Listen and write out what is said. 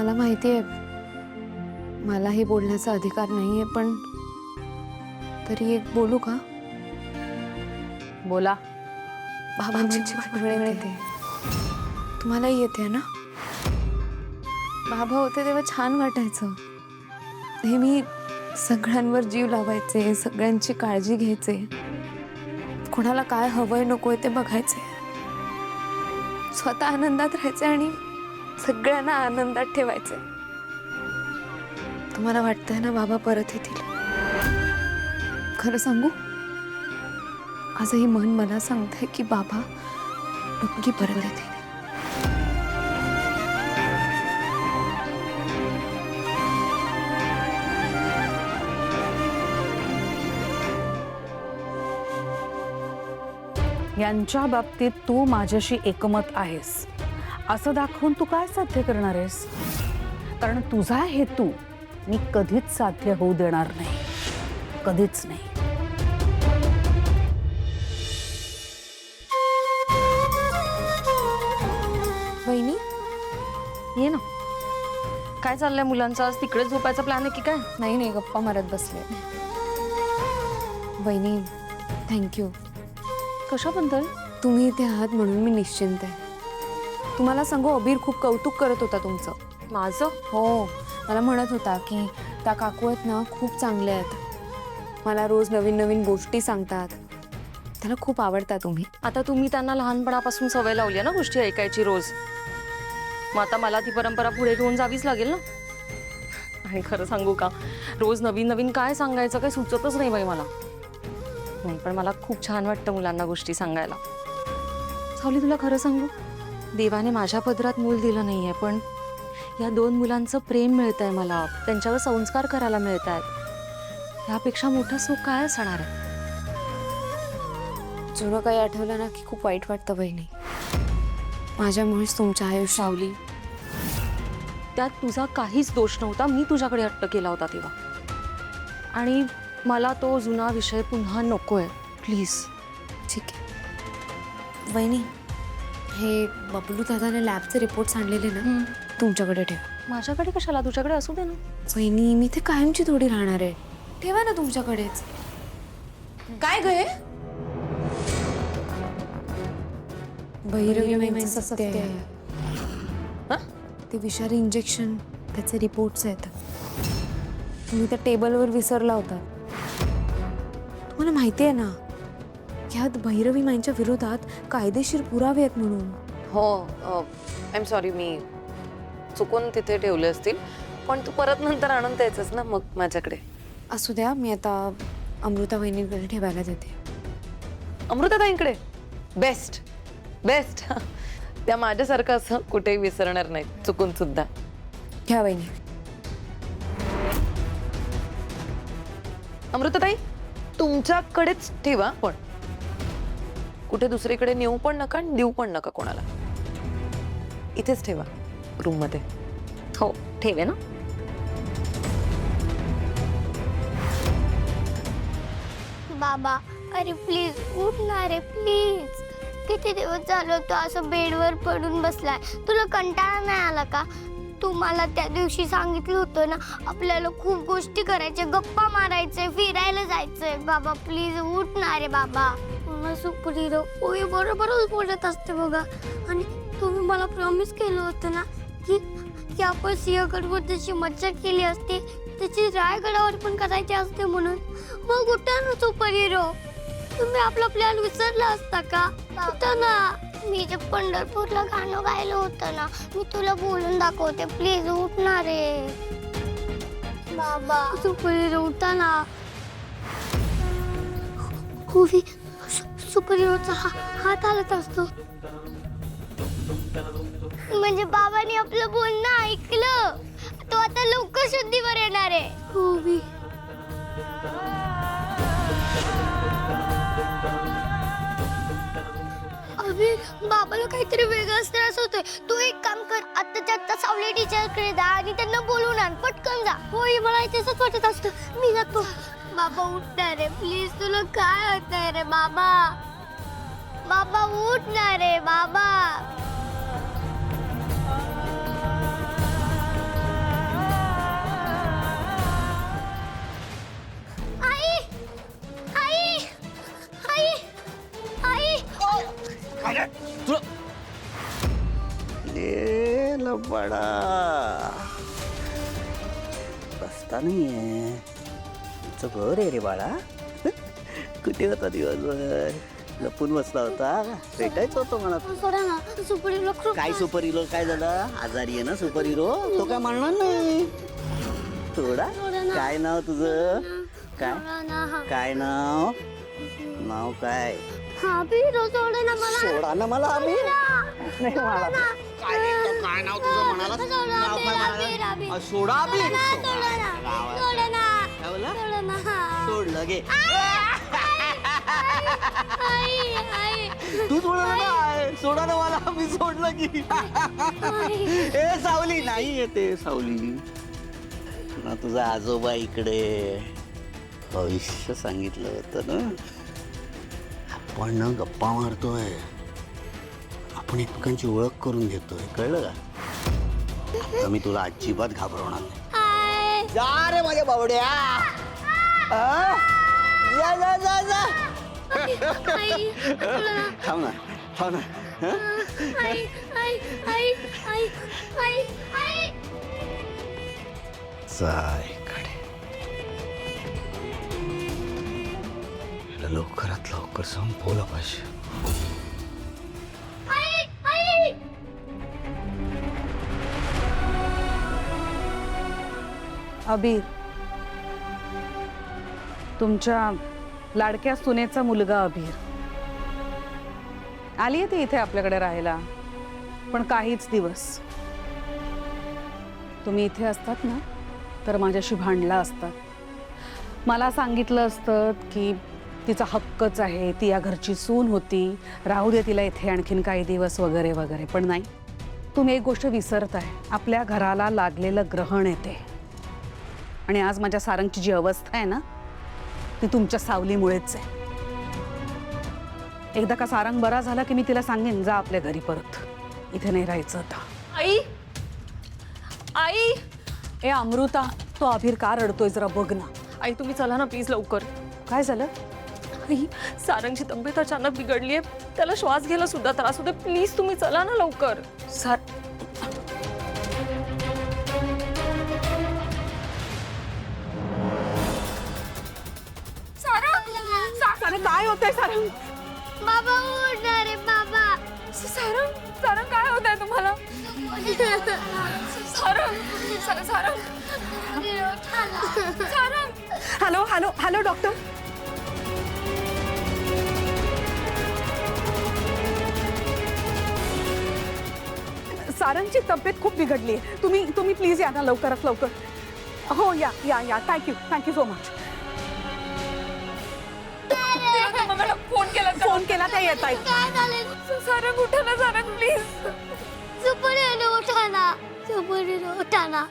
मला माहिती आहे मलाही बोलण्याचा अधिकार नाहीये, पण तरी एक बोलू का? बोला. बाबांची आठवण येते. तुम्हालाही येते ना? बाबा होते तेव्हा छान वाटायचं. नेहमी सगळ्यांवर जीव लावायचे, सगळ्यांची काळजी घ्यायचे, कोणाला काय हवंय नकोय ते बघायचे, स्वतः आनंदात राहायचे आणि सगळ्यांना आनंदात ठेवायचे. तुम्हाला वाटतंय ना बाबा परत येतील? खरं सांगू, आजही मन मला सांगतंय की बाबा नक्की परत येतील. यांच्या बाबतीत तू माझ्याशी एकमत आहेस असं दाखवून तू काय साध्य करणार आहेस? कारण तुझा हेतू मी कधीच साध्य होऊ देणार नाही, कधीच नाही. वहिनी, ये ना. काय चाललंय मुलांचं? आज तिकडे झोपायचा प्लॅन आहे की काय? नाही गप्पा मारत बसले. वहिनी, थँक्यू. कशाबद्दल? तुम्ही इथे आहात म्हणून मी निश्चिंत आहे. तुम्हाला सांगू, अबीर खूप कौतुक करत होता तुमचं. माझं? हो, मला म्हणत होता की त्या काकू आहेत ना, खूप चांगल्या आहेत, मला रोज नवीन नवीन गोष्टी सांगतात, त्याला खूप आवडता तुम्ही. आता तुम्ही त्यांना लहानपणापासून सवय लावली आहे ना गोष्टी ऐकायची रोज. मग आता मला ती परंपरा पुढे घेऊन जावीच लागेल ना. आणि खरं सांगू का, रोज नवीन नवीन काय सांगायचं काय सुचतच नाही बाई मला. नाही पण मला खूप छान वाटतं मुलांना गोष्टी सांगायला. सावली, तुला खरं सांगू, देवाने माझ्या पदरात मूल दिलं नाहीये, पण या 2 मुलांचं प्रेम मिळतंय मला, त्यांच्यावर संस्कार करायला मिळत आहेत. यापेक्षा मोठं सुख काय असणार आहे? जुनं काही आठवलं ना की खूप वाईट वाटतं बहिणी. माझ्यामुळेच तुमच्या आयुष्यात. सावली, त्यात तुझा काहीच दोष नव्हता. मी तुझ्याकडे हट्ट केला होता तेव्हा, आणि मला तो जुना विषय पुन्हा नकोय. प्लीज. ठीक आहे वहिनी, हे बबलू दादाने लॅबचे रिपोर्ट्स आणलेले ना, तुमच्याकडे ठेवा. माझ्याकडे कशाला? तुझ्याकडे असू दे ना. वहिनी, मी ते कायमची थोडी राहणार आहे, ठेवा ना तुमच्याकडेच. काय गए? भैरवी माईचं सत्य आहे. ते विषारी इंजेक्शन, त्याचे रिपोर्ट्स आहेत. तुम्ही त्या टेबलवर विसरला होता. तुम्हाला माहिती आहे ना, ह्यात भैरवी माईंच्या विरोधात कायदेशीर पुरावे आहेत म्हणून. हो, आय एम सॉरी, मी चुकून तिथे ठेवले असतील, पण तू परत नंतर आणून द्यायचंस ना मग माझ्याकडे. असू द्या, मी आता अमृता वहिनींकडे ठेवायला देते. अमृताताईंकडे? Best best. त्या माझ्यासारखं असं कुठेही विसरणार नाहीत चुकून सुद्धा. घ्या वहिनी. अमृताताई, तुमच्याकडेच ठेवा, पण कुठे दुसरीकडे नेऊ पण नका आणि देऊ पण नका कोणाला. इथेच ठेवा, रूम मध्ये. हो, ठेवे ना. बाबा, अरे प्लीज उठ ना रे, प्लीज. किती दिवस झालं तू असं बेडवर पडून बसलाय? तुला कंटाळा नाही आला का? तू मला त्या दिवशी सांगितलं होतं ना, आपल्याला खूप गोष्टी करायच्या, गप्पा मारायचे, फिरायला जायचंय. बाबा प्लीज उठ ना रे बाबा. मला सुपर हिरो ओय बरोबरच बोलत असते बघा. आणि तुम्ही मला प्रॉमिस केलं होतं ना की आपण सिंहगडवर जशी मज्जा केली असते त्याची रायगडावर पण करायची असते म्हणून. मग कुठं ना सुपर हिरो, तुम्ही आपला प्लॅन विसरला असता का? कुठं ना, मी जे पंढरपूरला गाणं गायलं होतं ना, मी तुला बोलून दाखवते. प्लीज उठ ना रे बाबा. सुपर हिरो उठा ना. सुपर हिरोचा हात हालत असतो म्हणजे बाबांनी आपलं बोलणं ऐकलं. तो आता लवकर शुद्धीवर येणार आहे. होवी, अबे बाबाला काहीतरी वेगळाच त्रास होतोय. तू एक काम कर, आत्ताच्या आत्ता सावली टीचरकडे जा आणि त्यांना बोलवून आण. पटकन जा. होय, मला तसंच वाटत असतं. मी जातो. बाबा उठ ना रे प्लीज. तुला काय होतंय रे बाबा? बाबा उठ ना रे बाबा. बडा बसता नाहीये. तुमचं घर आहे रे बाळा. कुठे होता दिवसभर? लपून बसला होता. भेटायचं होतं मला. सोडा ना सुपर हिरो खूप काय सुपर हिरो? काय झालं? आजारी आहे ना सुपर हिरो? तो काय म्हणणार नाही. थोडा काय नाव तुझं? काय काय नाव? नाव काय? हा हिरो सोडा ना मला. सोडा ना मला. आम्ही नाही मला काय रे, तो काय नाव तुझं म्हणाला? नाव काय म्हणाला? सोडा आम्ही. काय बोलला? सोडलं गे. तू सोडलं ना. सोडा ना मला. मी सोडलं की. ए सावली नाही येते सावली ना. तुझा आजोबा इकडे भविष्य सांगितलं होतं ना. आपण ना गप्पा मारतोय. आपण एकमेकांची ओळख करून घेतोय. कळलं का? आता मी तुला अजिबात घाबरवणार नाही. जा रे माझ्या बावड्या. आ? जा जा जा जा. थांब ना थांब ना. जाय कडे. लवकरात लवकर संपवलं पाहिजे. अबीर, तुमच्या लाडक्या सुनेचा मुलगा अबीर आली आहे ती इथे आपल्याकडे राहायला. पण काहीच दिवस तुम्ही इथे असतात ना तर माझ्याशी भांडला असतात. मला सांगितलं असतं की तिचा हक्कच आहे, ती या घरची सून होती, राहू दे तिला इथे आणखीन काही दिवस वगैरे वगैरे. पण नाही, तुम्ही एक गोष्ट विसरताय. आपल्या घराला लागलेलं ग्रहण येते आणि आज माझ्या सारंगची जी अवस्था आहे ना ती तुमच्या सावलीमुळेच आहे. एकदा का सारंग बरा झाला की मी तिला सांगेन जा आपल्या घरी परत, इथे नाही राहायचं आता. आई आई ए अमृता, तो अभिर का रडतोय जरा बघ ना. आई तुम्ही चला ना प्लीज लवकर. काय झालं? आई सारंगची तब्येत अचानक बिघडली आहे. त्याला श्वास घ्यायला सुद्धा त्रास होते. प्लीज तुम्ही चला ना लवकर. सारंग काय होतंय? सारंग बाबा उठणार रे बाबा. सारंग सारंग काय होत आहे तुम्हाला? Sarang Sarang hello hello hello doctor. सारंगची तब्येत खूप बिघडली आहे. तुम्ही प्लीज या ना लवकरात लवकर. हो या या या. Thank you so much. फोन केला त्या येत आहेत. काय झालं? सारंग उठा ना. सारंग प्लीज. सुपर हिरो उठा ना. सुपर हिरो उठा ना.